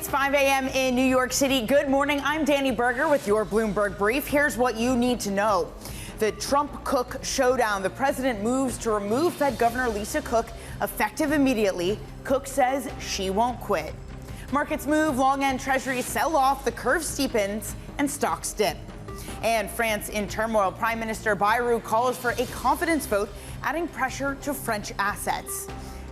5 a.m. in New York City. Good morning. I'm Danny Berger with your Bloomberg Brief. Here's what you need to know. The Trump-Cook showdown. The president moves to remove Fed Governor Lisa Cook, effective immediately. Cook says she won't quit. Markets move, long-end treasuries sell off, the curve steepens, and stocks dip. And France in turmoil. Prime Minister Bayrou calls for a confidence vote, adding pressure to French assets.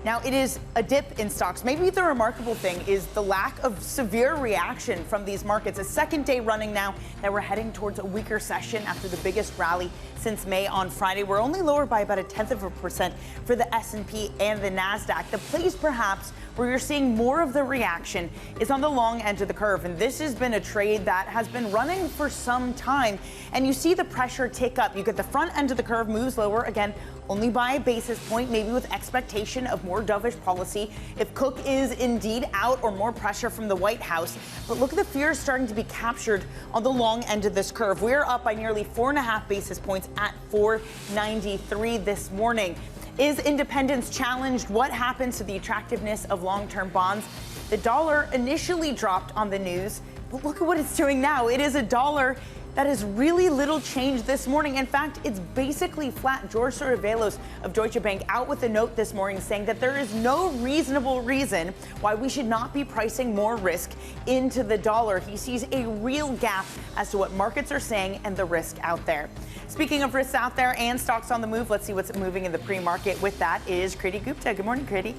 Now, it is a dip in stocks. Maybe the remarkable thing is the lack of severe reaction from these markets. A second day running now that we're heading towards a weaker session after the biggest rally since May on Friday. We're only lower by about 0.1% for the S&P and the NASDAQ. The place perhaps where you're seeing more of the reaction is on the long end of the curve. And this has been a trade that has been running for some time. And you see the pressure tick up. You get the front end of the curve moves lower again, only by a basis point, maybe with expectation of more dovish policy if Cook is indeed out or more pressure from the White House. But look at the fears starting to be captured on the long end of this curve. We're up by nearly 4.5 basis points at 493 this morning. Is independence challenged? What happens to the attractiveness of long-term bonds? The dollar initially dropped on the news, but look at what it's doing now. It is a dollar that has really little change this morning. In fact, it's basically flat. George Sorvelos of Deutsche Bank out with a note this morning saying that there is no reasonable reason why we should not be pricing more risk into the dollar. He sees a real gap as to what markets are saying and the risk out there. Speaking of risks out there and stocks on the move, let's see what's moving in the pre-market. With that is Kriti Gupta. Good morning, Kriti.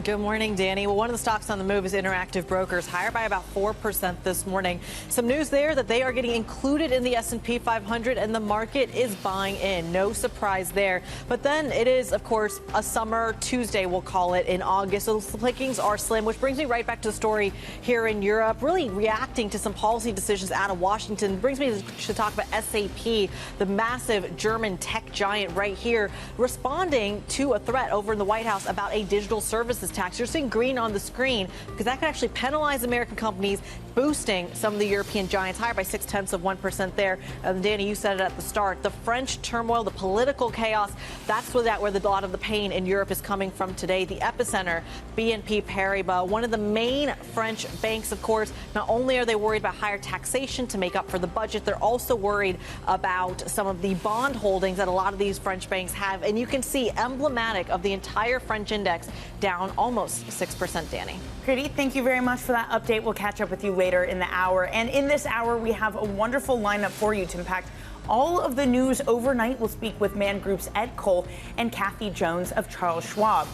Good morning, Danny. Well, one of the stocks on the move is Interactive Brokers, higher by about 4% this morning. Some news there that they are getting included in the S&P 500, and the market is buying in. No surprise there. But then it is, of course, a summer Tuesday, we'll call it, in August. So the pickings are slim, which brings me right back to the story here in Europe, really reacting to some policy decisions out of Washington. Brings me to talk about SAP, the massive German tech giant right here, responding to a threat over in the White House about a digital services tax. You're seeing green on the screen because that could actually penalize American companies, boosting some of the European giants higher by 0.6% there. Danny, you said it at the start. The French turmoil, the political chaos, that's where a lot of the pain in Europe is coming from today. The epicenter, BNP Paribas, one of the main French banks, of course. Not only are they worried about higher taxation to make up for the budget, they're also worried about some of the bond holdings that a lot of these French banks have. And you can see emblematic of the entire French index down almost 6%, Danny. Kriti, thank you very much for that update. We'll catch up with you later in the hour. And in this hour, we have a wonderful lineup for you to impact all of the news overnight. We'll speak with Man Group's Ed Cole and Kathy Jones of Charles Schwab.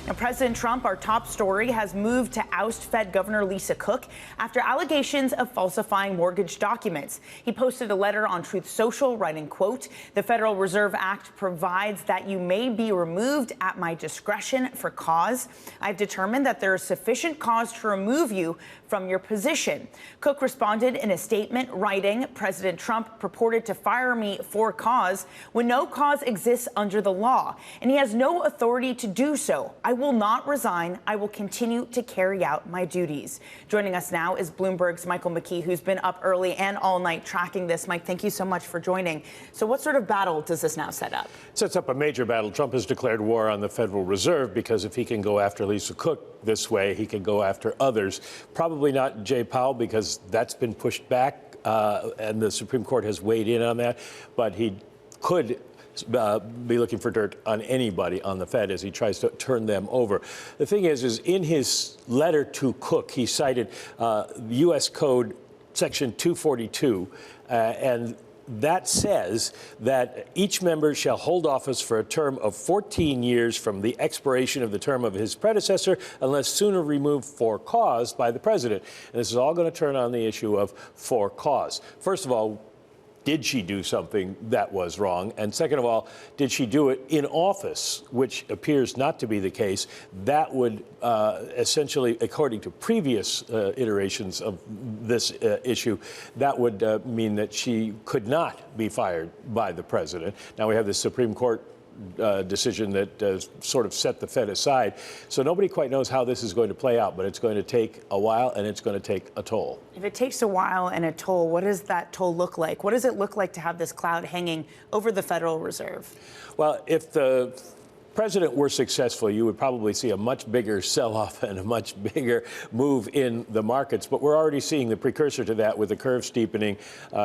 Now, President Trump, our top story, has moved to oust Fed Governor Lisa Cook after allegations of falsifying mortgage documents. He posted a letter on Truth Social, writing, quote, "The Federal Reserve Act provides that you may be removed at my discretion for cause. I've determined that there is sufficient cause to remove you from your position." Cook responded in a statement, writing, "President Trump purported to fire me for cause when no cause exists under the law, and he has no authority to do so. I will not resign. I will continue to carry out my duties." Joining us now is Bloomberg's Michael McKee, who's been up early and all night tracking this. Mike, thank you so much for joining. So what sort of battle does this now set up? It sets up a major battle. Trump has declared war on the Federal Reserve because if he can go after Lisa Cook this way, he can go after others. Probably not Jay Powell because that's been pushed back and the Supreme Court has weighed in on that. But he could be looking for dirt on anybody on the Fed as he tries to turn them over. The thing is in his letter to Cook, he cited U.S. Code Section 242, and that says that each member shall hold office for a term of 14 years from the expiration of the term of his predecessor, unless sooner removed for cause by the president. And this is all going to turn on the issue of for cause. First of all, did she do something that was wrong? And second of all, did she do it in office, which appears not to be the case? That would essentially, according to previous iterations of this issue, that would mean that she could not be fired by the president. Now we have the Supreme Court decision that sort of set the Fed aside. So nobody quite knows how this is going to play out, but it's going to take a while and it's going to take a toll. If it takes a while and a toll, what does that toll look like? What does it look like to have this cloud hanging over the Federal Reserve? Well, if the president were successful, you would probably see a much bigger sell-off and a much bigger move in the markets. But we're already seeing the precursor to that with the curve steepening.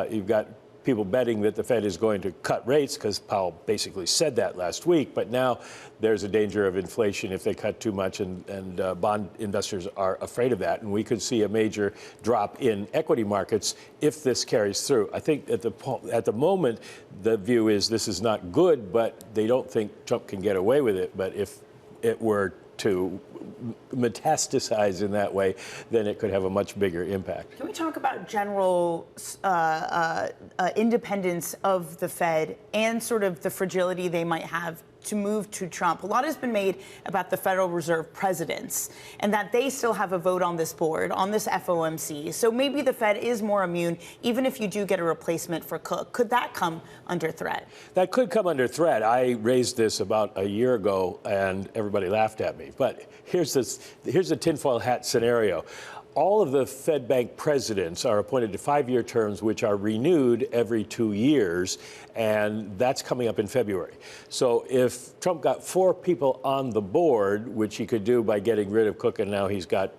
You've got people betting that the Fed is going to cut rates because Powell basically said that last week. But now there's a danger of inflation if they cut too much, and bond investors are afraid of that. And we could see a major drop in equity markets if this carries through. I think at the moment, the view is this is not good, but they don't think Trump can get away with it. But if it were to metastasize in that way, then it could have a much bigger impact. Can we talk about general independence of the Fed and sort of the fragility they might have to move to Trump? A lot has been made about the Federal Reserve presidents and that they still have a vote on this board, on this FOMC. So maybe the Fed is more immune, even if you do get a replacement for Cook. Could that come under threat? That could come under threat. I raised this about a year ago, and everybody laughed at me. But here's a tinfoil hat scenario. All of the Fed bank presidents are appointed to 5-year terms, which are renewed every 2 years, and that's coming up in February. So if Trump got 4 people on the board, which he could do by getting rid of Cook, and now he's got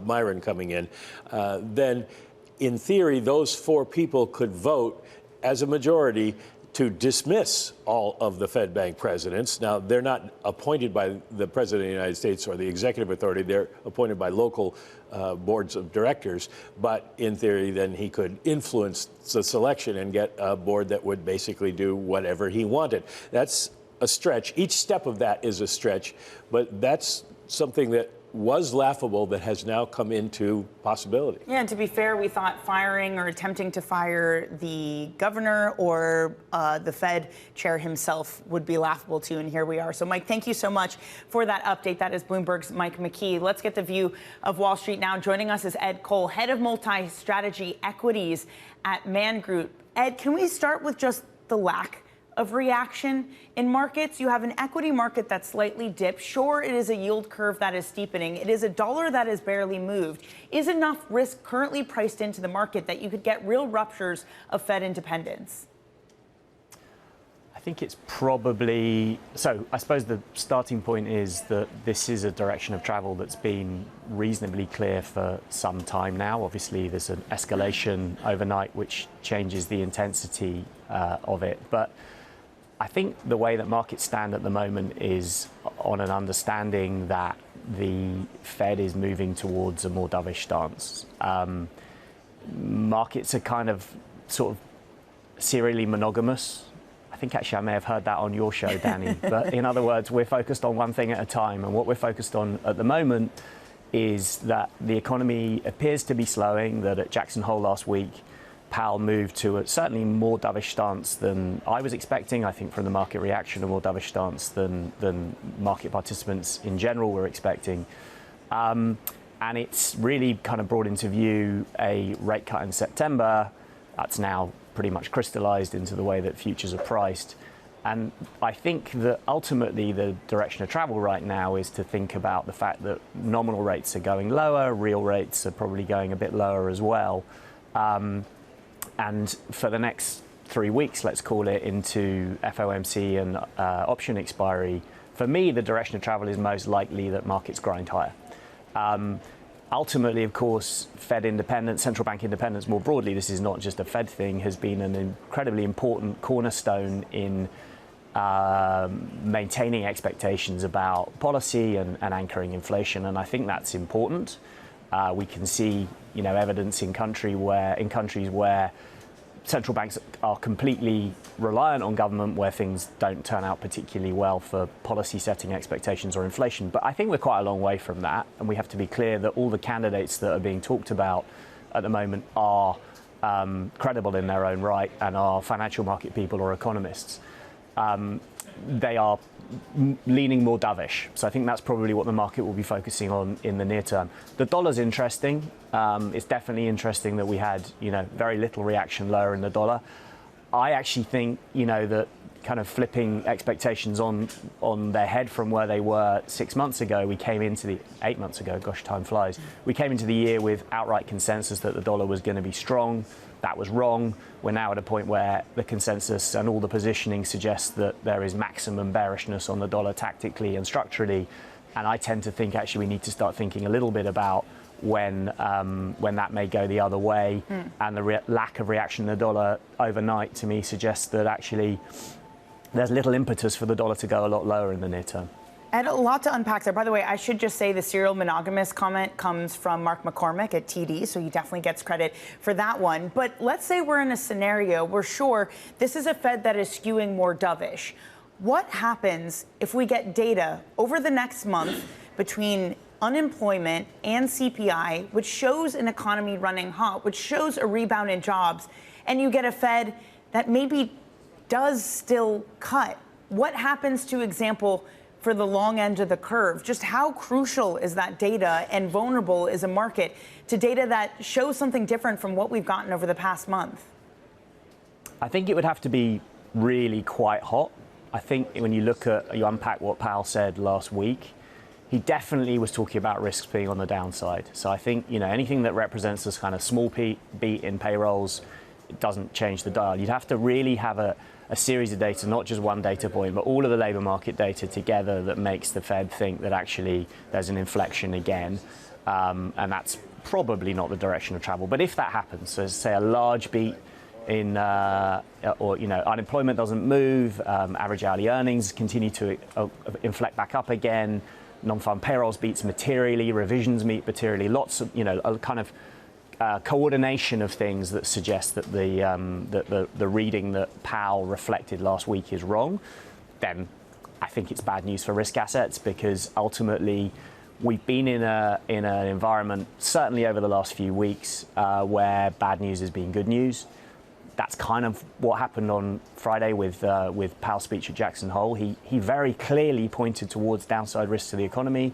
Myron coming in, then in theory, those 4 people could vote as a majority to dismiss all of the Fed bank presidents. Now, they're not appointed by the President of the United States or the executive authority. They're appointed by local boards of directors. But in theory, then he could influence the selection and get a board that would basically do whatever he wanted. That's a stretch. Each step of that is a stretch. But that's something that was laughable that has now come into possibility. Yeah, and to be fair, we thought firing or attempting to fire the governor or the Fed chair himself would be laughable too, and here we are. So, Mike, thank you so much for that update. That is Bloomberg's Mike McKee. Let's get the view of Wall Street now. Joining us is Ed Cole, head of multi-strategy equities at Man Group. Ed, can we start with just the lack of reaction in markets? You have an equity market that's slightly dipped. Sure, it is a yield curve that is steepening. It is a dollar that has barely moved. Is enough risk currently priced into the market that you could get real ruptures of Fed independence? I think it's probably, so I suppose the starting point is that this is a direction of travel that's been reasonably clear for some time now. Obviously, there's an escalation overnight which changes the intensity of it. But I think the way that markets stand at the moment is on an understanding that the Fed is moving towards a more dovish stance. Markets are kind of sort of serially monogamous. I think actually I may have heard that on your show, Danny. But in other words, we're focused on one thing at a time. And what we're focused on at the moment is that the economy appears to be slowing, that at Jackson Hole last week, Powell moved to a certainly more dovish stance than I was expecting. I think from the market reaction, a more dovish stance than market participants in general were expecting. And it's really kind of brought into view a rate cut in September. That's now pretty much crystallized into the way that futures are priced. And I think that ultimately the direction of travel right now is to think about the fact that nominal rates are going lower, real rates are probably going a bit lower as well. And for the next 3 weeks, let's call it, into FOMC and option expiry, for me, the direction of travel is most likely that markets grind higher. Ultimately, of course, Fed independence, central bank independence more broadly, this is not just a Fed thing, has been an incredibly important cornerstone in maintaining expectations about policy and anchoring inflation. And I think that's important. We can see, evidence in countries where central banks are completely reliant on government, where things don't turn out particularly well for policy setting expectations or inflation. But I think we're quite a long way from that. And we have to be clear that all the candidates that are being talked about at the moment are credible in their own right and are financial market people or economists. They are leaning more dovish. So I think that's probably what the market will be focusing on in the near term. The dollar's interesting. It's definitely interesting that we had, very little reaction lower in the dollar. I actually think, that kind of flipping expectations on their head from where they were 6 months ago, 8 months ago, gosh, time flies. We came into the year with outright consensus that the dollar was going to be strong. That was wrong. We're now at a point where the consensus and all the positioning suggests that there is maximum bearishness on the dollar tactically and structurally. And I tend to think actually we need to start thinking a little bit about when that may go the other way. And the lack of reaction in the dollar overnight, to me, suggests that actually there's little impetus for the dollar to go a lot lower in the near term. And a lot to unpack there. By the way, I should just say the serial monogamous comment comes from Mark McCormick at TD, so he definitely gets credit for that one. But let's say we're in a scenario where, sure, this is a Fed that is skewing more dovish. What happens if we get data over the next month between unemployment and CPI, which shows an economy running hot, which shows a rebound in jobs, and you get a Fed that maybe does still cut? What happens to example for the long end of the curve? Just how crucial is that data and vulnerable is a market to data that shows something different from what we've gotten over the past month? I think it would have to be really quite hot. I think when you unpack what Powell said last week, he definitely was talking about risks being on the downside. So I think, anything that represents this kind of small beat in payrolls, it doesn't change the dial. You'd have to really have a series of data, not just one data point, but all of the labour market data together that makes the Fed think that actually there's an inflection again. And that's probably not the direction of travel. But if that happens, so say a large beat in, unemployment doesn't move, average hourly earnings continue to inflect back up again, non-farm payrolls beats materially, revisions meet materially, lots of, a kind of coordination of things that suggest that the reading that Powell reflected last week is wrong, then I think it's bad news for risk assets, because ultimately we've been in an environment, certainly over the last few weeks, where bad news has been good news. That's kind of what happened on Friday with Powell's speech at Jackson Hole. He very clearly pointed towards downside risks to the economy,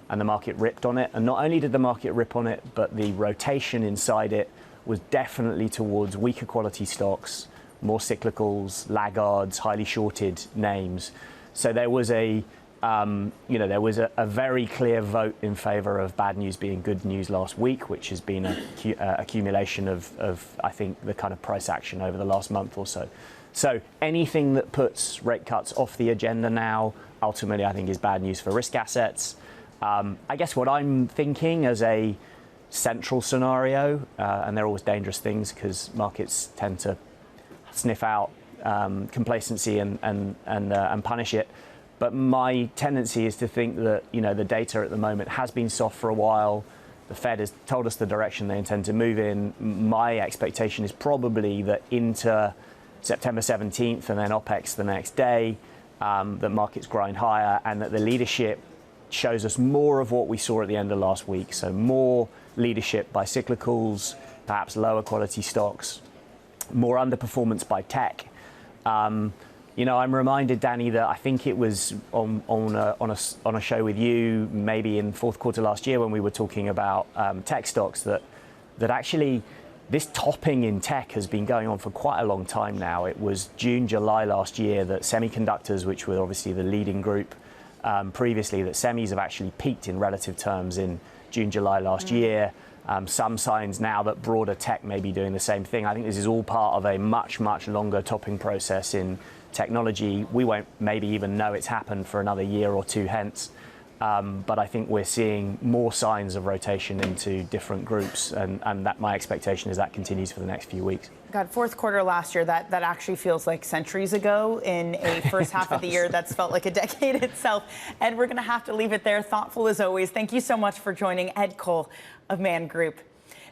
and the market ripped on it. And not only did the market rip on it, but the rotation inside it was definitely towards weaker quality stocks, more cyclicals, laggards, highly shorted names. So there was a very clear vote in favour of bad news being good news last week, which has been an accumulation of, I think, the kind of price action over the last month or so. So anything that puts rate cuts off the agenda now, ultimately, I think is bad news for risk assets. I guess what I'm thinking as a central scenario, and they're always dangerous things because markets tend to sniff out complacency and punish it. But my tendency is to think that, the data at the moment has been soft for a while. The Fed has told us the direction they intend to move in. My expectation is probably that into September 17th and then OPEX the next day, that markets grind higher, and that the leadership shows us more of what we saw at the end of last week. So more leadership by cyclicals, perhaps lower quality stocks, more underperformance by tech. I'm reminded, Danny, that I think it was on a show with you, maybe in fourth quarter last year, when we were talking about tech stocks, that actually this topping in tech has been going on for quite a long time now. It was June, July last year that semiconductors, which were obviously the leading group previously, that semis have actually peaked in relative terms in June, July last year. Some signs now that broader tech may be doing the same thing. I think this is all part of a much, much longer topping process in technology. We won't maybe even know it's happened for another year or two hence. But I think we're seeing more signs of rotation into different groups, and that my expectation is that continues for the next few weeks. God, fourth quarter last year, that actually feels like centuries ago in a first half of the year that's felt like a decade itself. And we're going to have to leave it there. Thoughtful as always. Thank you so much for joining Ed Cole of Man Group.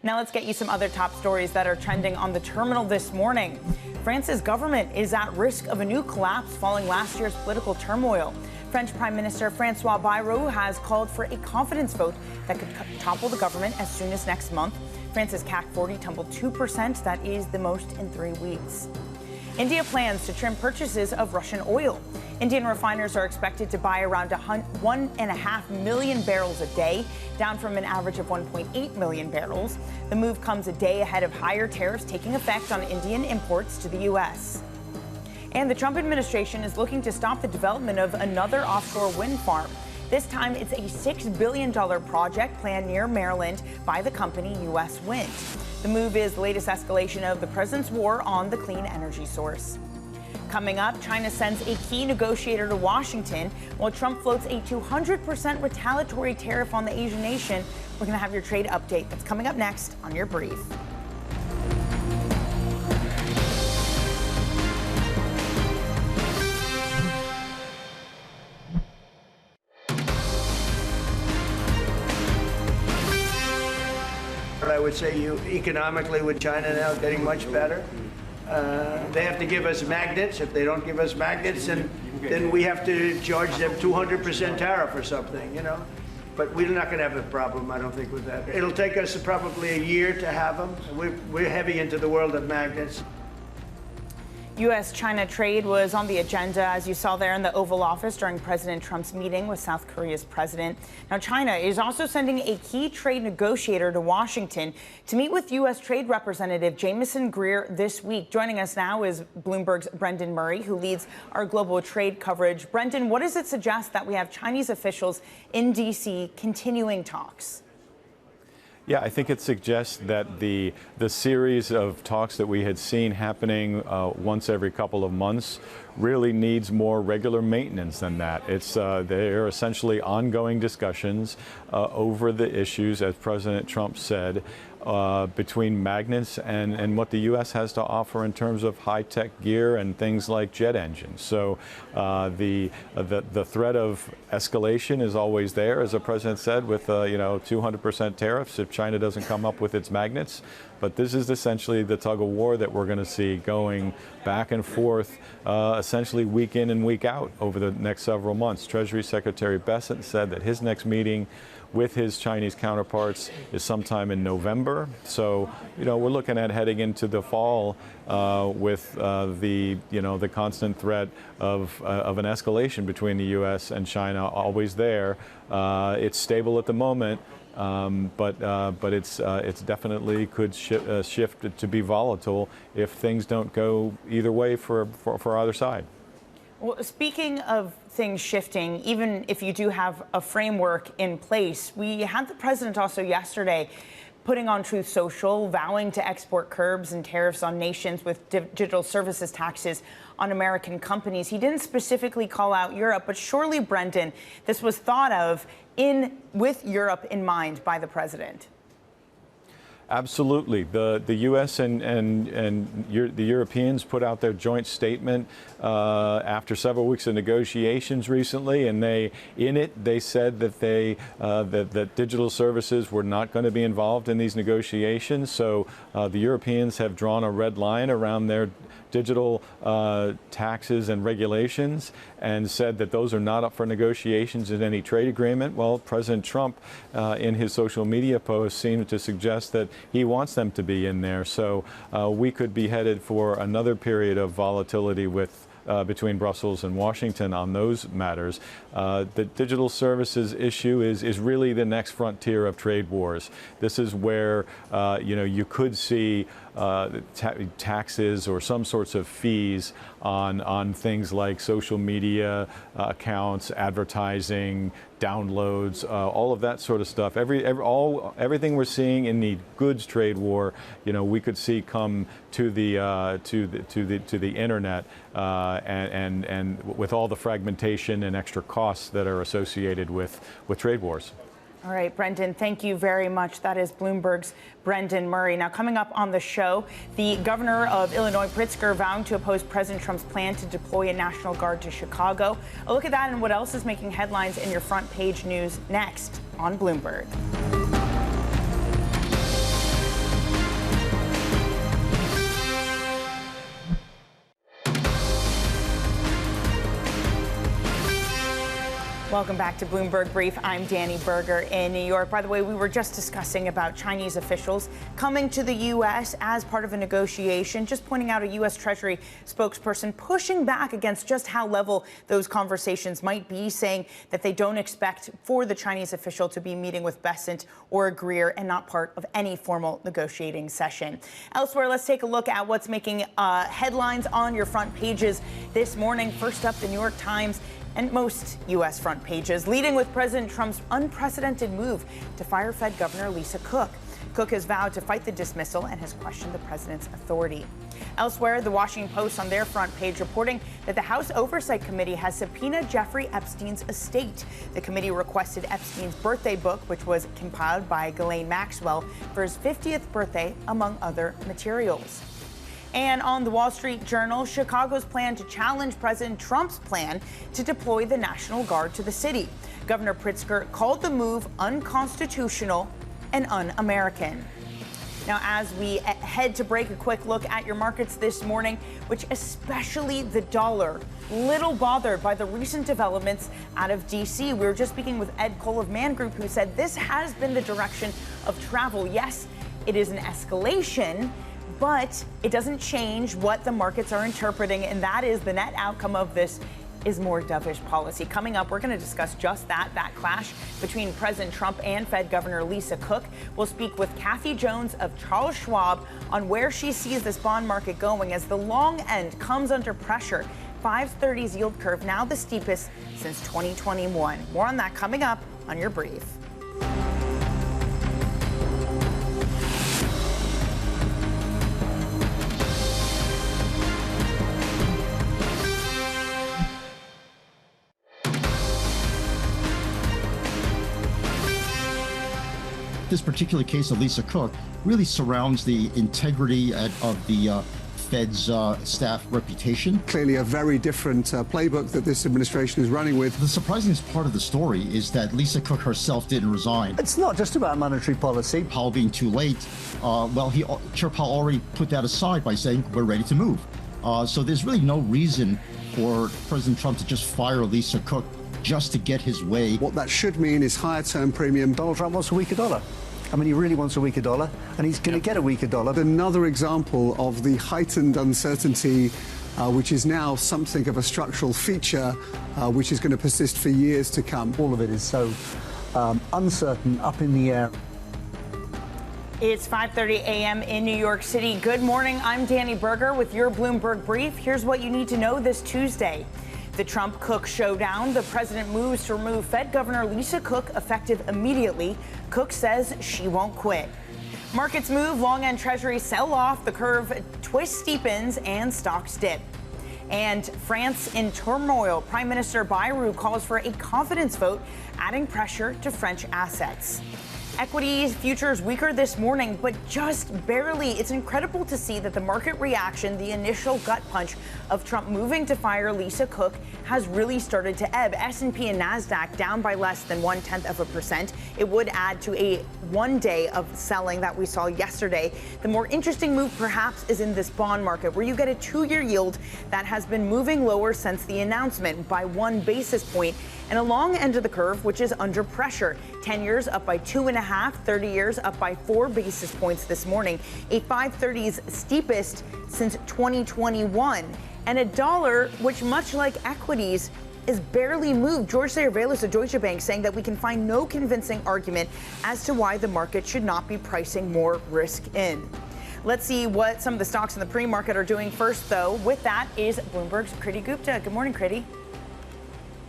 Now let's get you some other top stories that are trending on the terminal this morning. France's government is at risk of a new collapse following last year's political turmoil. French Prime Minister Francois Bayrou has called for a confidence vote that could topple the government as soon as next month. France's CAC 40 tumbled 2%. That is the most in 3 weeks. India plans to trim purchases of Russian oil. Indian refiners are expected to buy around 1.5 million barrels a day, down from an average of 1.8 million barrels. The move comes a day ahead of higher tariffs taking effect on Indian imports to the U.S. And the Trump administration is looking to stop the development of another offshore wind farm. This time, it's a $6 billion project planned near Maryland by the company US Wind. The move is the latest escalation of the president's war on the clean energy source. Coming up, China sends a key negotiator to Washington while Trump floats a 200% retaliatory tariff on the Asian nation. We're going to have your trade update. That's coming up next on your brief. I would say economically with China now getting much better. They have to give us magnets. If they don't give us magnets, then we have to charge them 200% tariff or something, you know. But we're not going to have a problem, I don't think, with that. It'll take us probably a year to have them. We're heavy into the world of magnets. U.S.-China trade was on the agenda, as you saw there in the Oval Office during President Trump's meeting with South Korea's president. Now, China is also sending a key trade negotiator to Washington to meet with U.S. Trade Representative Jamieson Greer this week. Joining us now is Bloomberg's Brendan Murray, who leads our global trade coverage. Brendan, what does it suggest that we have Chinese officials in D.C. continuing talks? Yeah, I think it suggests that the series of talks that we had seen happening once every couple of months really needs more regular maintenance than that. They're essentially ongoing discussions over the issues, as President Trump said, between magnets and what the U.S. has to offer in terms of high-tech gear and things like jet engines. So the threat of escalation is always there, as the president said, with 200% tariffs if China doesn't come up with its magnets. But this is essentially the tug of war that we're going to see going back and forth, essentially week in and week out over the next several months. Treasury Secretary Bessent said that his next meeting with his Chinese counterparts is sometime in November. So, we're looking at heading into the fall with the constant threat of an escalation between the U.S. and China always there. It's stable at the moment. But it's definitely could shift to be volatile if things don't go either way for either side. Well, speaking of things shifting, even if you do have a framework in place, we had the president also yesterday putting on Truth Social, vowing to export curbs and tariffs on nations with digital services taxes on American companies. He didn't specifically call out Europe, but surely, Brendan, this was thought of with Europe in mind by the president. Absolutely. The U.S. and the Europeans put out their joint statement after several weeks of negotiations recently, and they said that that digital services were not going to be involved in these negotiations. So the Europeans have drawn a red line around their digital taxes and regulations and said that those are not up for negotiations in any trade agreement. Well, President Trump, in his social media post, seemed to suggest that he wants them to be in there. So we could be headed for another period of volatility between Brussels and Washington on those matters. The digital services issue is really the next frontier of trade wars. This is where you could see taxes or some sorts of fees on things like social media accounts, advertising, downloads, all of that sort of stuff. Everything we're seeing in the goods trade war, we could see come to the internet, and with all the fragmentation and extra costs that are associated with trade wars. All right, Brendan, thank you very much. That is Bloomberg's Brendan Murray. Now, coming up on the show, the governor of Illinois, Pritzker, vowing to oppose President Trump's plan to deploy a National Guard to Chicago. A look at that and what else is making headlines in your front page news next on Bloomberg. Welcome back to Bloomberg Brief. I'm Danny Berger in New York. By the way, we were just discussing about Chinese officials coming to the U.S. as part of a negotiation, just pointing out a U.S. Treasury spokesperson pushing back against just how level those conversations might be, saying that they don't expect for the Chinese official to be meeting with Bessent or Greer and not part of any formal negotiating session. Elsewhere, let's take a look at what's making headlines on your front pages this morning. First up, the New York Times and most U.S. front pages, leading with President Trump's unprecedented move to fire Fed Governor Lisa Cook. Cook has vowed to fight the dismissal and has questioned the president's authority. Elsewhere, the Washington Post on their front page reporting that the House Oversight Committee has subpoenaed Jeffrey Epstein's estate. The committee requested Epstein's birthday book, which was compiled by Ghislaine Maxwell for his 50th birthday, among other materials. And on the Wall Street Journal, Chicago's plan to challenge President Trump's plan to deploy the National Guard to the city. Governor Pritzker called the move unconstitutional and un-American. Now, as we head to break, a quick look at your markets this morning, which especially the dollar, little bothered by the recent developments out of D.C. We were just speaking with Ed Cole of Man Group, who said this has been the direction of travel. Yes, it is an escalation, but it doesn't change what the markets are interpreting, and that is the net outcome of this is more dovish policy. Coming up, we're going to discuss just that clash between President Trump and Fed Governor Lisa Cook. We'll speak with Kathy Jones of Charles Schwab on where she sees this bond market going as the long end comes under pressure. 530's yield curve now the steepest since 2021. More on that coming up on your brief. This particular case of Lisa Cook really surrounds the integrity of the Fed's staff reputation. Clearly a very different playbook that this administration is running with. The surprising part of the story is that Lisa Cook herself didn't resign. It's not just about monetary policy. Powell being too late, Chair Powell already put that aside by saying we're ready to move. So there's really no reason for President Trump to just fire Lisa Cook just to get his way. What that should mean is higher term premium. Donald Trump wants a weaker dollar. I mean, he really wants a weaker dollar, and he's going to get a weaker dollar. Another example of the heightened uncertainty, which is now something of a structural feature, which is going to persist for years to come. All of it is so uncertain, up in the air. It's 5:30 a.m. in New York City. Good morning. I'm Danny Berger with your Bloomberg Brief. Here's what you need to know this Tuesday. The Trump-Cook showdown. The president moves to remove Fed Governor Lisa Cook effective immediately. Cook says she won't quit. Markets move. Long-end treasuries sell off. The curve twist steepens and stocks dip. And France in turmoil. Prime Minister Bayrou calls for a confidence vote, adding pressure to French assets. Equities futures weaker this morning, but just barely. It's incredible to see that the market reaction, the initial gut punch of Trump moving to fire Lisa Cook, has really started to ebb. S&P and NASDAQ down by less than 0.1%. It would add to a 1 day of selling that we saw yesterday. The more interesting move, perhaps, is in this bond market, where you get a 2-year yield that has been moving lower since the announcement by 1 basis point, and a long end of the curve, which is under pressure. 10 years up by 2.5, 30 years up by 4 basis points this morning, a 530's steepest since 2021. And a dollar, which much like equities, is barely moved. George Sayervelis of Deutsche Bank saying that we can find no convincing argument as to why the market should not be pricing more risk in. Let's see what some of the stocks in the pre-market are doing first, though. With that is Bloomberg's Kriti Gupta. Good morning, Kriti.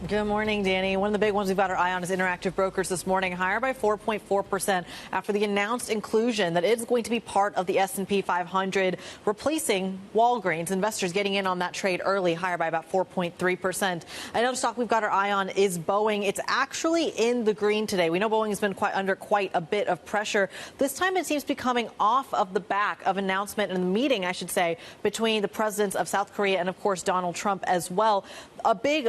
Good morning, Danny. One of the big ones we've got our eye on is Interactive Brokers this morning, higher by 4.4% after the announced inclusion that it's going to be part of the S&P 500, replacing Walgreens. Investors getting in on that trade early, higher by about 4.3%. Another stock we've got our eye on is Boeing. It's actually in the green today. We know Boeing has been under quite a bit of pressure. This time it seems to be coming off of the back of announcement and meeting, I should say, between the presidents of South Korea and, of course, Donald Trump as well. A big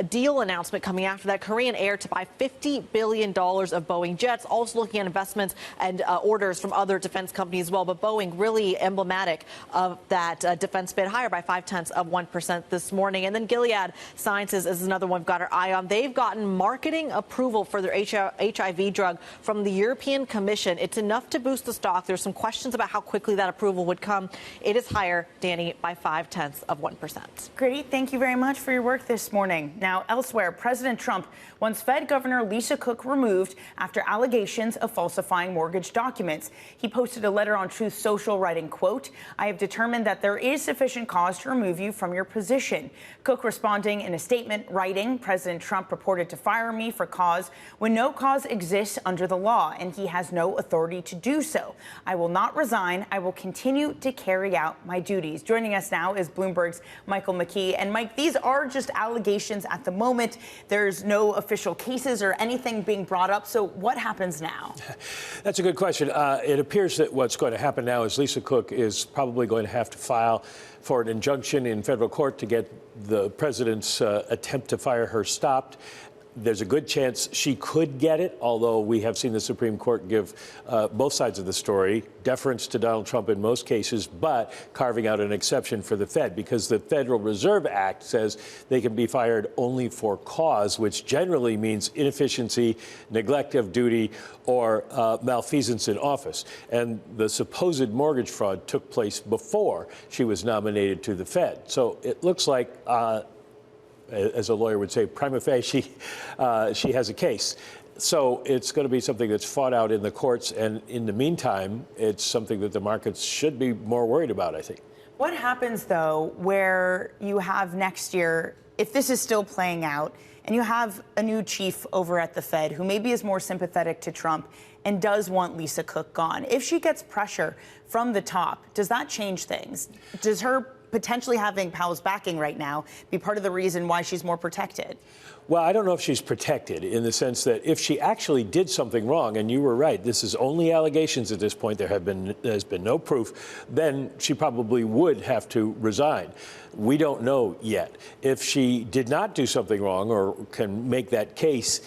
deal deal announcement coming after that. Korean Air to buy $50 billion of Boeing jets, also looking at investments and orders from other defense companies as well. But Boeing really emblematic of that defense bid, higher by 0.5% this morning. And then Gilead Sciences is another one we've got our eye on. They've gotten marketing approval for their HIV drug from the European Commission. It's enough to boost the stock. There's some questions about how quickly that approval would come. It is higher, Danny, by 0.5%. Great. Thank you very much for your work this morning. Now, elsewhere, President Trump wants Fed Governor Lisa Cook removed after allegations of falsifying mortgage documents. He posted a letter on Truth Social writing, quote, "I have determined that there is sufficient cause to remove you from your position." Cook responding in a statement, writing, "President Trump purported to fire me for cause when no cause exists under the law, and he has no authority to do so. I will not resign. I will continue to carry out my duties." Joining us now is Bloomberg's Michael McKee. And Mike, these are just allegations at the moment. There's no official cases or anything being brought up. So what happens now? That's a good question. It appears that what's going to happen now is Lisa Cook is probably going to have to file for an injunction in federal court to get the president's attempt to fire her stopped. There's a good chance she could get it, although we have seen the Supreme Court give both sides of the story deference to Donald Trump in most cases, but carving out an exception for the Fed, because the Federal Reserve Act says they can be fired only for cause, which generally means inefficiency, neglect of duty, or malfeasance in office. And the supposed mortgage fraud took place before she was nominated to the Fed. So it looks like as a lawyer would say, prima facie, she has a case. So it's going to be something that's fought out in the courts. And in the meantime, it's something that the markets should be more worried about, I think. What happens, though, where you have next year, if this is still playing out, and you have a new chief over at the Fed who maybe is more sympathetic to Trump and does want Lisa Cook gone? If she gets pressure from the top, does that change things? Does her potentially having Powell's backing right now be part of the reason why she's more protected? Well, I don't know if she's protected in the sense that if she actually did something wrong, and you were right, this is only allegations at this point, there's been no proof, then she probably would have to resign. We don't know yet. If she did not do something wrong or can make that case,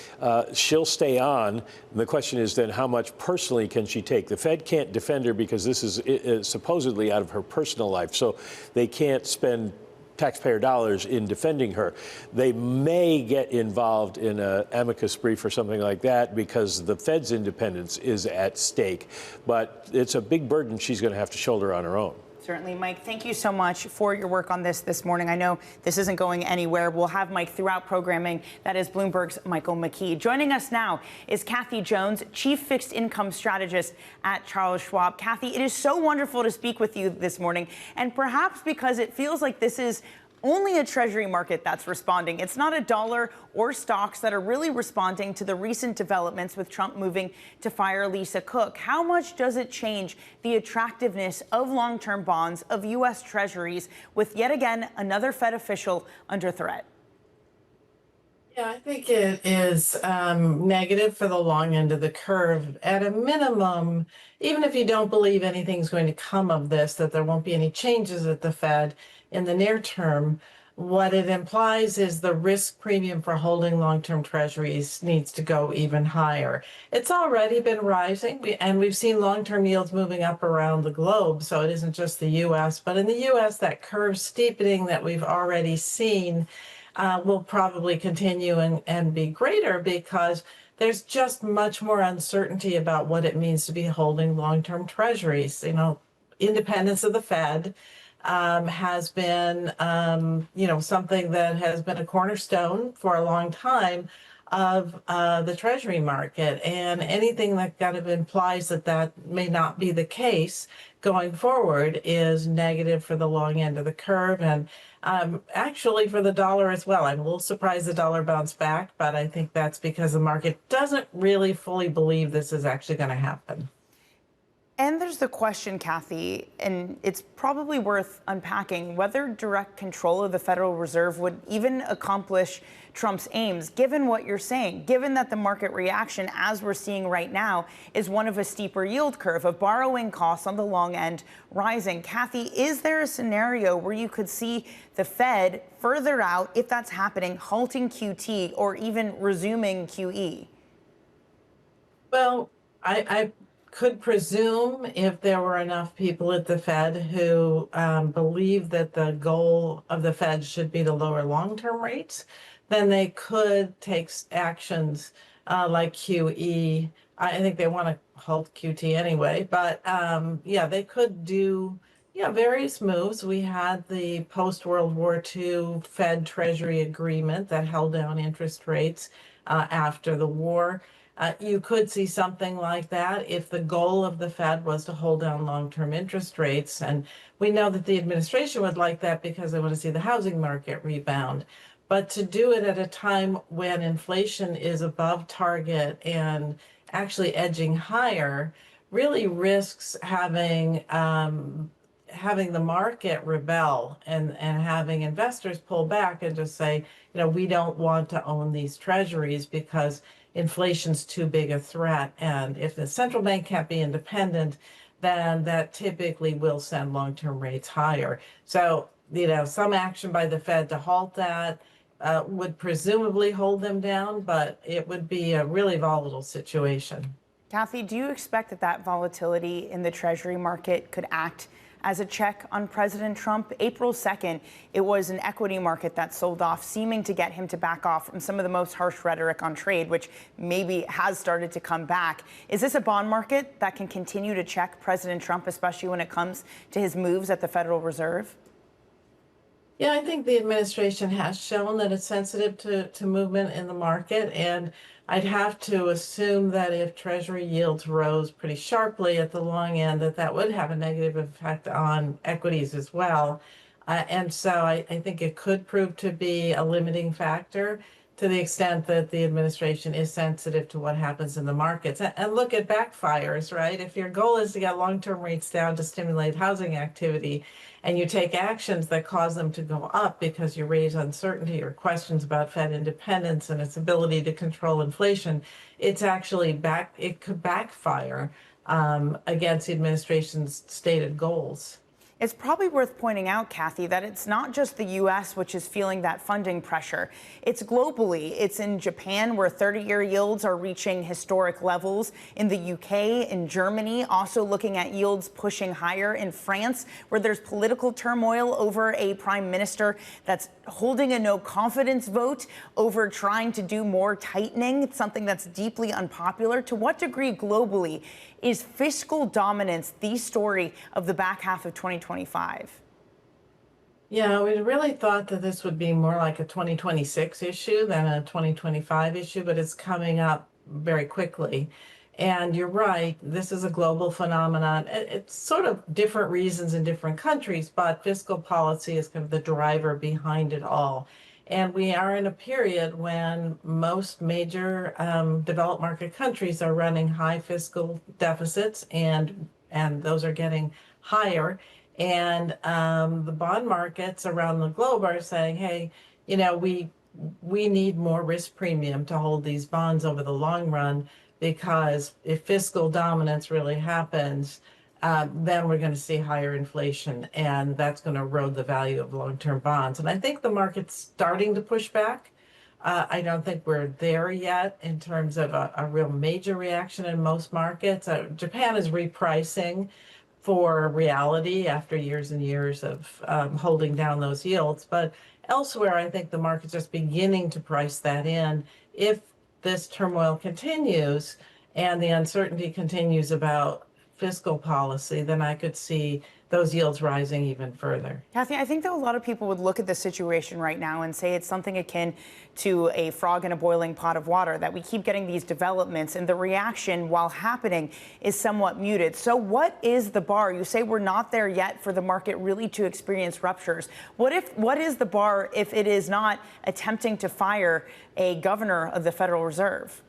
she'll stay on. And the question is then how much personally can she take? The Fed can't defend her because this is supposedly out of her personal life, so they can't spend taxpayer dollars in defending her. They may get involved in an amicus brief or something like that because the Fed's independence is at stake. But it's a big burden she's going to have to shoulder on her own. Certainly, Mike, thank you so much for your work on this morning. I know this isn't going anywhere. We'll have Mike throughout programming. That is Bloomberg's Michael McKee. Joining us now is Kathy Jones, Chief Fixed Income Strategist at Charles Schwab. Kathy, it is so wonderful to speak with you this morning, and perhaps because it feels like this is only a Treasury market that's responding. It's not a dollar or stocks that are really responding to the recent developments with Trump moving to fire Lisa Cook. How much does it change the attractiveness of long-term bonds, of US Treasuries, with yet again another Fed official under threat? Yeah, I think it is negative for the long end of the curve. At a minimum, even if you don't believe anything's going to come of this, that there won't be any changes at the Fed in the near term, what it implies is the risk premium for holding long-term treasuries needs to go even higher. It's already been rising, and we've seen long-term yields moving up around the globe, so it isn't just the U.S. But in the U.S., that curve steepening that we've already seen will probably continue and be greater because there's just much more uncertainty about what it means to be holding long-term treasuries. You know, independence of the Fed has been, something that has been a cornerstone for a long time of the Treasury market. And anything that kind of implies that that may not be the case going forward is negative for the long end of the curve and actually for the dollar as well. I'm a little surprised the dollar bounced back, but I think that's because the market doesn't really fully believe this is actually going to happen. And there's the question, Kathy, and it's probably worth unpacking whether direct control of the Federal Reserve would even accomplish Trump's aims, given what you're saying, given that the market reaction, as we're seeing right now, is one of a steeper yield curve, of borrowing costs on the long end rising. Kathy, is there a scenario where you could see the Fed further out, if that's happening, halting QT or even resuming QE? Well, I could presume if there were enough people at the Fed who believe that the goal of the Fed should be to lower long-term rates, then they could take actions like QE. I think they want to halt QT anyway, but yeah, they could do various moves. We had the post-World War II Fed Treasury agreement that held down interest rates after the war. You could see something like that if the goal of the Fed was to hold down long-term interest rates. And we know that the administration would like that because they want to see the housing market rebound. But to do it at a time when inflation is above target and actually edging higher really risks having the market rebel and having investors pull back and just say, we don't want to own these treasuries because inflation's too big a threat. And if the central bank can't be independent, then that typically will send long-term rates higher. So, some action by the Fed to halt that would presumably hold them down, but it would be a really volatile situation. Kathy, do you expect that volatility in the Treasury market could act as a check on President Trump? April 2nd, it was an equity market that sold off, seeming to get him to back off from some of the most harsh rhetoric on trade, which maybe has started to come back. Is this a bond market that can continue to check President Trump, especially when it comes to his moves at the Federal Reserve? Yeah, I think the administration has shown that it's sensitive to movement in the market. And I'd have to assume that if Treasury yields rose pretty sharply at the long end, that would have a negative effect on equities as well. And so I think it could prove to be a limiting factor to the extent that the administration is sensitive to what happens in the markets. And look, it backfires, right? If your goal is to get long-term rates down to stimulate housing activity, and you take actions that cause them to go up because you raise uncertainty or questions about Fed independence and its ability to control inflation, it's actually it could backfire against the administration's stated goals. It's probably worth pointing out, Kathy, that it's not just the U.S. which is feeling that funding pressure. It's globally. It's in Japan, where 30-year yields are reaching historic levels. In the U.K., in Germany, also looking at yields pushing higher. In France, where there's political turmoil over a prime minister that's holding a no-confidence vote over trying to do more tightening. It's something that's deeply unpopular. To what degree globally is fiscal dominance the story of the back half of 2025? Yeah, we really thought that this would be more like a 2026 issue than a 2025 issue, but it's coming up very quickly. And you're right, this is a global phenomenon. It's sort of different reasons in different countries, but fiscal policy is kind of the driver behind it all. And we are in a period when most major developed market countries are running high fiscal deficits, and those are getting higher. And the bond markets around the globe are saying, hey, we need more risk premium to hold these bonds over the long run, because if fiscal dominance really happens, then we're going to see higher inflation, and that's going to erode the value of long-term bonds. And I think the market's starting to push back. I don't think we're there yet in terms of a real major reaction in most markets. Japan is repricing for reality after years and years of holding down those yields. But elsewhere, I think the market's just beginning to price that in. If this turmoil continues and the uncertainty continues about fiscal policy, then I could see those yields rising even further. Kathy, I think that a lot of people would look at the situation right now and say it's something akin to a frog in a boiling pot of water, that we keep getting these developments and the reaction while happening is somewhat muted. So what is the bar? You say we're not there yet for the market really to experience ruptures. What is the bar if it is not attempting to fire a governor of the Federal Reserve?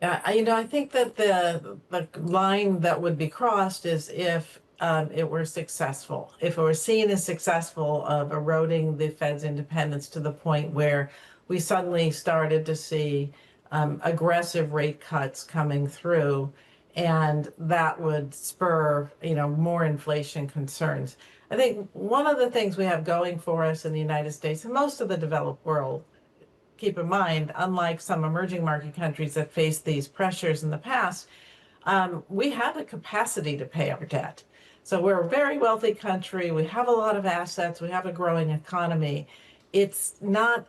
I think that the line that would be crossed is if it were successful, if it were seen as successful of eroding the Fed's independence to the point where we suddenly started to see aggressive rate cuts coming through, and that would spur, more inflation concerns. I think one of the things we have going for us in the United States and most of the developed world, keep in mind, unlike some emerging market countries that faced these pressures in the past, we have the capacity to pay our debt. So we're a very wealthy country. We have a lot of assets. We have a growing economy. It's not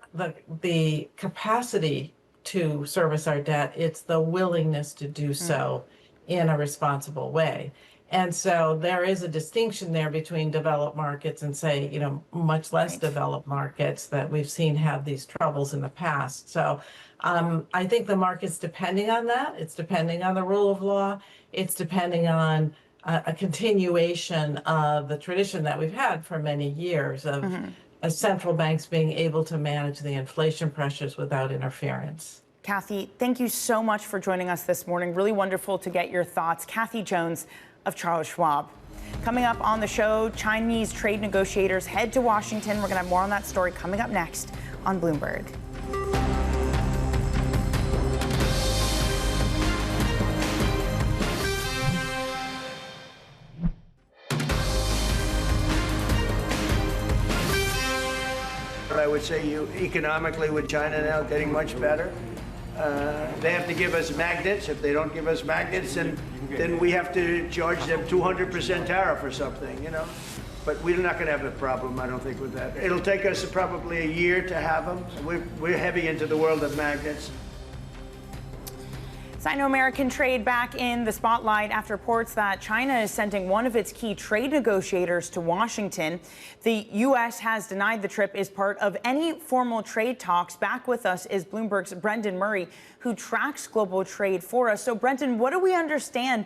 the capacity to service our debt. It's the willingness to do so in a responsible way. And so there is a distinction there between developed markets and, say, much less developed markets that we've seen have these troubles in the past. So I think the market's depending on that. It's depending on the rule of law. It's depending on a continuation of the tradition that we've had for many years of central banks being able to manage the inflation pressures without interference. Kathy, thank you so much for joining us this morning. Really wonderful to get your thoughts. Kathy Jones of Charles Schwab. Coming up on the show, Chinese trade negotiators head to Washington. We're going to have more on that story coming up next on Bloomberg. I would say economically with China now getting much better. They have to give us magnets. If they don't give us magnets, then we have to charge them 200% tariff or something, But we're not going to have a problem, I don't think, with that. It'll take us probably a year to have them. We're heavy into the world of magnets. Sino-American trade back in the spotlight after reports that China is sending one of its key trade negotiators to Washington. The U.S. has denied the trip is part of any formal trade talks. Back with us is Bloomberg's Brendan Murray, who tracks global trade for us. So, Brendan, what do we understand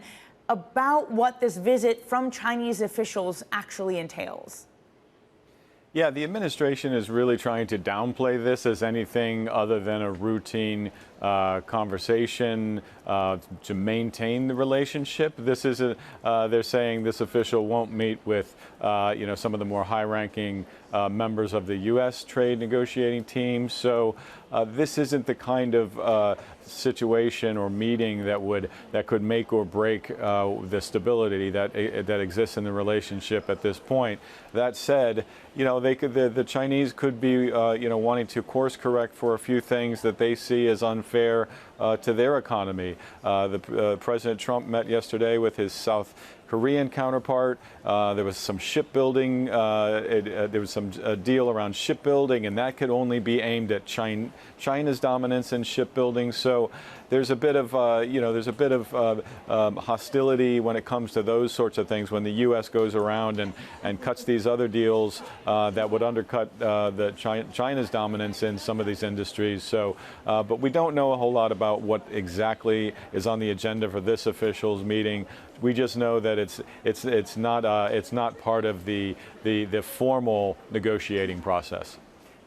about what this visit from Chinese officials actually entails? Yeah, the administration is really trying to downplay this as anything other than a routine conversation to maintain the relationship. This is they're saying this official won't meet with some of the more high-ranking members of the U.S. trade negotiating team. So this isn't the kind of situation or meeting that could make or break the stability that exists in the relationship at this point. That said, the Chinese could be wanting to course correct for a few things that they see as unfair to their economy. President Trump met yesterday with his South Korean counterpart. There was some shipbuilding. There was some deal around shipbuilding, and that could only be aimed at China's dominance in shipbuilding. So there's a bit of hostility when it comes to those sorts of things. When the U.S. goes around and cuts these other deals that would undercut China's dominance in some of these industries. So, but we don't know a whole lot about what exactly is on the agenda for this officials meeting. We just know that it's not part of the formal negotiating process.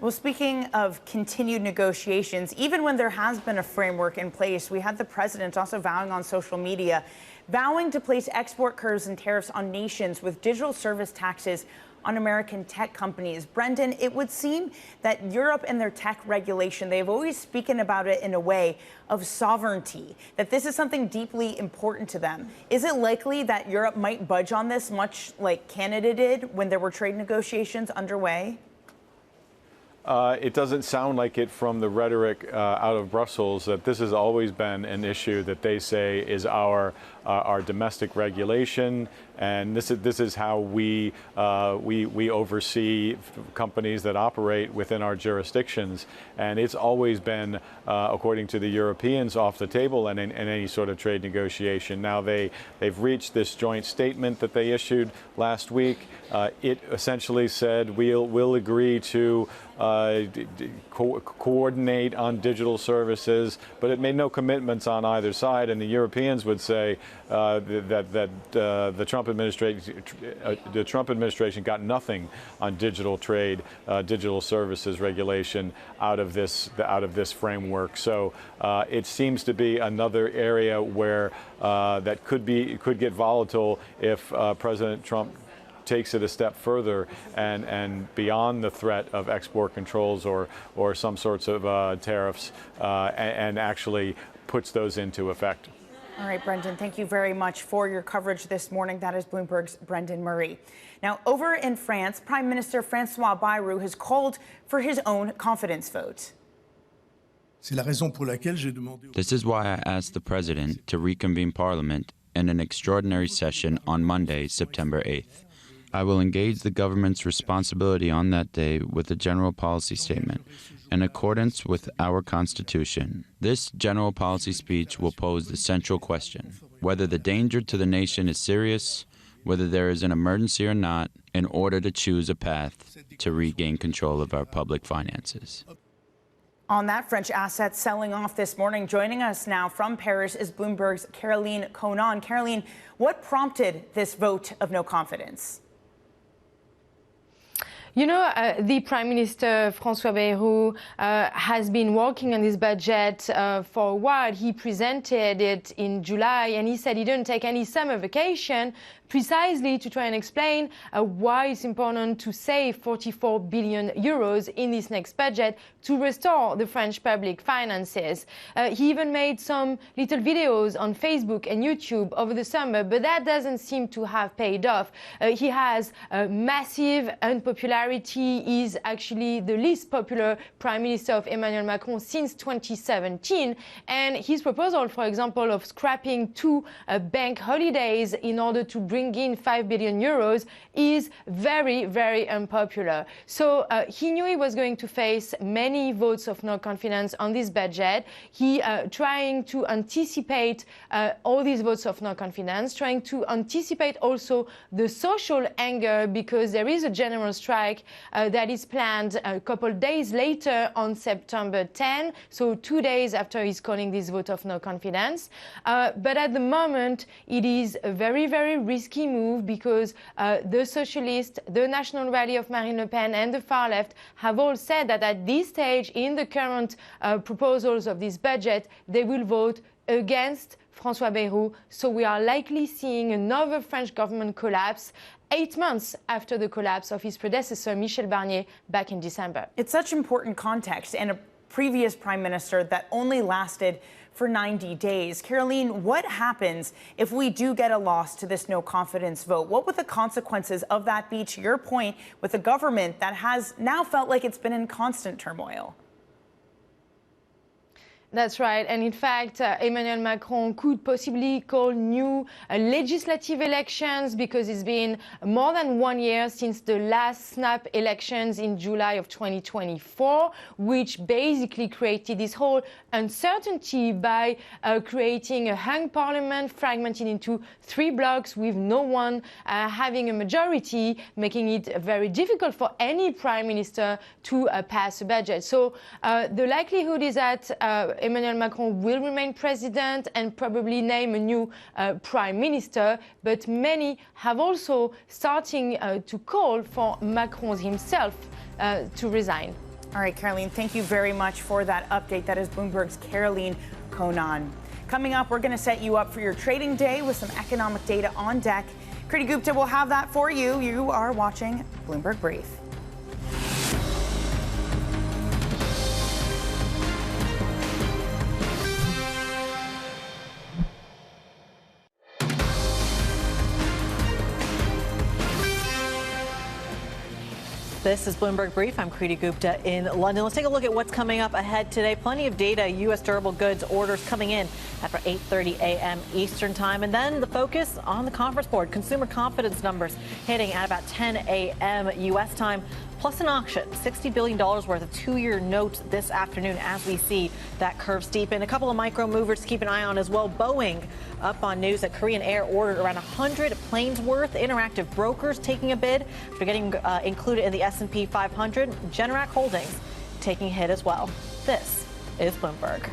Well, speaking of continued negotiations, even when there has been a framework in place, we had the president also vowing on social media, vowing to place export curbs and tariffs on nations with digital service taxes on American tech companies. Brendan, it would seem that Europe and their tech regulation, they've always spoken about it in a way of sovereignty, that this is something deeply important to them. Is it likely that Europe might budge on this, much like Canada did when there were trade negotiations underway? It doesn't sound like it from the rhetoric out of Brussels that this has always been an issue that they say is our domestic regulation, and this is how we oversee companies that operate within our jurisdictions, and it's always been, according to the Europeans, off the table in any sort of trade negotiation. Now they've reached this joint statement that they issued last week. It essentially said we'll agree to coordinate on digital services, but it made no commitments on either side. And the Europeans would say, that the Trump administration got nothing on digital trade, digital services regulation out of this framework. So it seems to be another area where that could get volatile if President Trump takes it a step further and beyond the threat of export controls or some sorts of tariffs and actually puts those into effect. All right, Brendan, thank you very much for your coverage this morning. That is Bloomberg's Brendan Murray. Now, over in France, Prime Minister Francois Bayrou has called for his own confidence vote. This is why I asked the president to reconvene Parliament in an extraordinary session on Monday, September 8th. I will engage the government's responsibility on that day with a general policy statement in accordance with our Constitution. This general policy speech will pose the central question, whether the danger to the nation is serious, whether there is an emergency or not, in order to choose a path to regain control of our public finances. On that, French assets selling off this morning. Joining us now from Paris is Bloomberg's Caroline Conan. Caroline, what prompted this vote of no confidence? You know, the Prime Minister Francois Bayrou has been working on this budget for a while. He presented it in July, and he said he didn't take any summer vacation, precisely to try and explain why it's important to save 44 billion euros in this next budget to restore the French public finances. He even made some little videos on Facebook and YouTube over the summer, but that doesn't seem to have paid off. He has massive unpopularity. He is actually the least popular Prime Minister of Emmanuel Macron since 2017. And his proposal, for example, of scrapping 2 bank holidays in order to bring in 5 billion euros is very, very unpopular. So he knew he was going to face many votes of no confidence on this budget. He trying to anticipate all these votes of no confidence, trying to anticipate also the social anger, because there is a general strike that is planned a couple days later on September 10, so 2 days after he's calling this vote of no confidence. But at the moment, it is a very, very risky move, because the Socialists, the National Rally of Marine Le Pen, and the far left have all said that at this stage, in the current proposals of this budget, they will vote against Francois Bayrou. So we are likely seeing another French government collapse 8 months after the collapse of his predecessor, Michel Barnier, back in December. It's such important context, and a previous prime minister that only lasted for 90 days. Caroline, what happens if we do get a loss to this no confidence vote? What would the consequences of that be, to your point, with a government that has now felt like it's been in constant turmoil? That's right. And in fact, Emmanuel Macron could possibly call new legislative elections, because it's been more than 1 year since the last snap elections in July of 2024, which basically created this whole uncertainty by creating a hung parliament fragmented into 3 blocks with no one having a majority, making it very difficult for any prime minister to pass a budget. So the likelihood is that Emmanuel Macron will remain president and probably name a new prime minister, but many have also starting to call for Macron himself to resign. All right, Caroline, thank you very much for that update. That is Bloomberg's Caroline Conan. Coming up, we're going to set you up for your trading day with some economic data on deck. Kriti Gupta will have that for you. You are watching Bloomberg Brief. This is Bloomberg Brief. I'm Kriti Gupta in London. Let's take a look at what's coming up ahead today. Plenty of data, U.S. durable goods orders coming in after 8:30 a.m. Eastern time. And then the focus on the conference board. Consumer confidence numbers hitting at about 10 a.m. U.S. time. Plus an auction, $60 billion worth of 2-year notes this afternoon as we see that curve steepen. A couple of micro movers to keep an eye on as well. Boeing up on news that Korean Air ordered around 100 planes worth. Interactive Brokers taking a bid after getting included in the S&P 500. Generac Holdings taking a hit as well. This is Bloomberg.